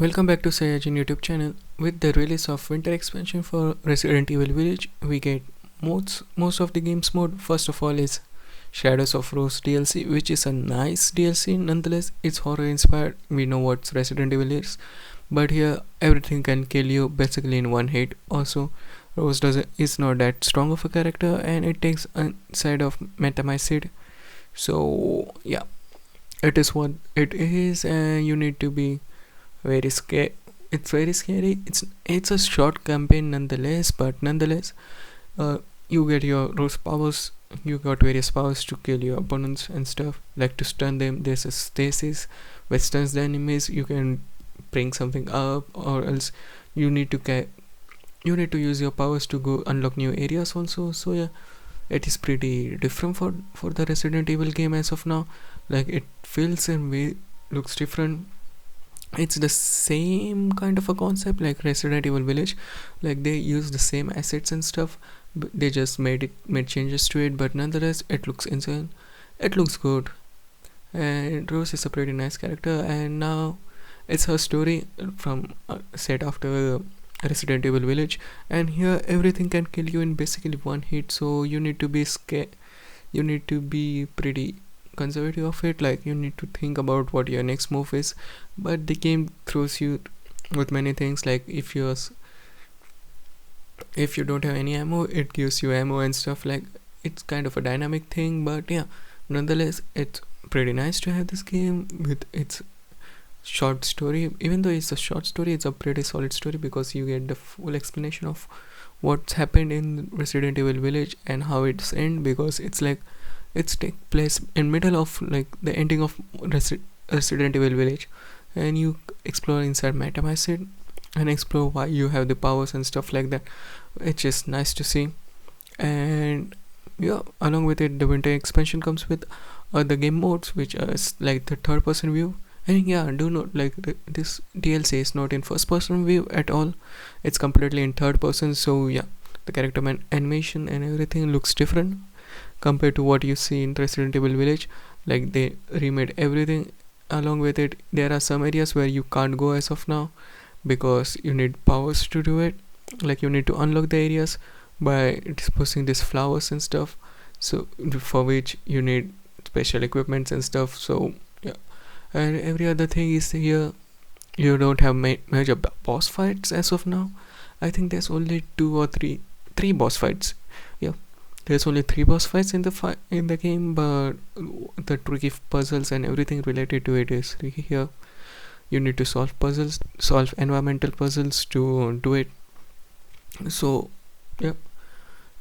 Welcome back to Sayajin YouTube channel. With the release of Winter expansion for Resident Evil Village, we get most of the game's mode. First of all is Shadows of Rose DLC, which is a nice DLC nonetheless. It's horror inspired. We know what Resident Evil is, but here everything can kill you basically in one hit. Also, Rose doesn't is not that strong of a character, and it takes a side of metamycid. So yeah, it is what it is, and you need to be very scary. It's very scary. It's a short campaign nonetheless, but nonetheless, you get your rose powers. You got various powers to kill your opponents and stuff, like to stun them. There's a stasis which stuns the enemies. You can bring something up, or else you need to you need to use your powers to go unlock new areas also. So yeah, it is pretty different for the Resident Evil game as of now. Like it feels and way looks different. It's the same kind of a concept like Resident Evil Village. Like they use the same assets and stuff, but they just made changes to it. But nonetheless, it looks insane. It looks good, and Rose is a pretty nice character. And now it's her story from set after Resident Evil Village. And here everything can kill you in basically one hit. So you need to be scared. You need to be pretty conservative of it. Like you need to think about what your next move is, but the game throws you with many things. Like if you don't have any ammo, it gives you ammo and stuff. Like it's kind of a dynamic thing, but yeah, nonetheless it's pretty nice to have this game with its short story. Even though it's a short story, it's a pretty solid story because you get the full explanation of what's happened in Resident Evil Village and how it's end, because it's like it's take place in middle of like the ending of Resident Evil Village, and you explore inside metamycid and explore why you have the powers and stuff like that. It's just nice to see. And yeah, along with it, the winter expansion comes with the game modes, which is like the third person view. And yeah, do not like this DLC is not in first person view at all. It's completely in third person. So yeah, the character animation and everything looks different compared to what you see in Resident Evil Village. Like they remade everything. Along with it, there are some areas where you can't go as of now because you need powers to do it. Like you need to unlock the areas by disposing these flowers and stuff, so for which you need special equipments and stuff. So yeah, and every other thing is here. You don't have major boss fights as of now. I think there's only two or three boss fights. Yeah, there's only three boss fights in the game, but the tricky puzzles and everything related to it is here. You need to solve environmental puzzles to do it. So yeah,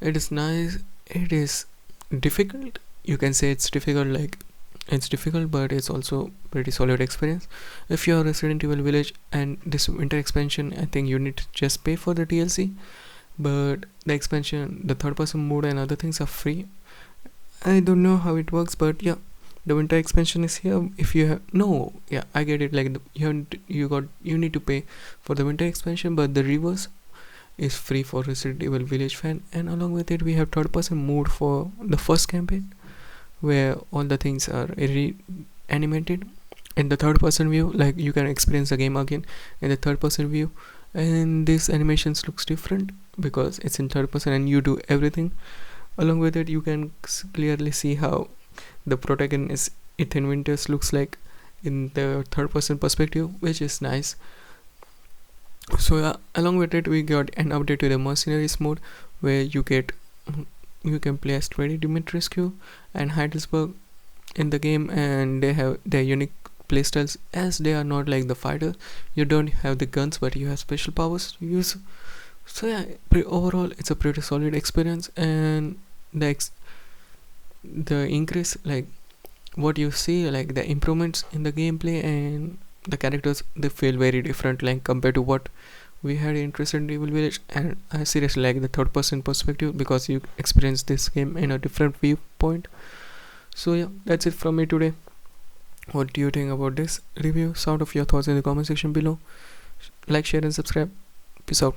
it is nice. It is difficult. You can say it's difficult, like it's difficult, but it's also pretty solid experience. If you're Resident Evil Village and this winter expansion, I think you need to just pay for the DLC. But the expansion, the third person mode and other things are free. I don't know how it works, but yeah, the winter expansion is here. If you have I get it. Like you need to pay for the winter expansion, but the reverse is free for Resident Evil Village fan. And along with it, we have third person mode for the first campaign, where all the things are animated in the third person view. Like you can experience the game again in the third person view, and this animations looks different because it's in third person and you do everything. Along with it, you can clearly see how the protagonist Ethan Winters looks like in the third person perspective, which is nice. So yeah, along with it, we got an update to the mercenaries mode, where you can play as Freddy Dimitrescu and Heidelberg in the game, and they have their unique playstyles, as they are not like the fighter. You don't have the guns, but you have special powers to use. So yeah, overall it's a pretty solid experience. And the increase, like what you see, like the improvements in the gameplay and the characters, they feel very different, like compared to what we had in Resident Evil Village. And I seriously like the third person perspective because you experience this game in a different viewpoint. So yeah, that's it from me today. What do you think about this review? Sound of your thoughts in the comment section below. Like, share and subscribe. Peace out.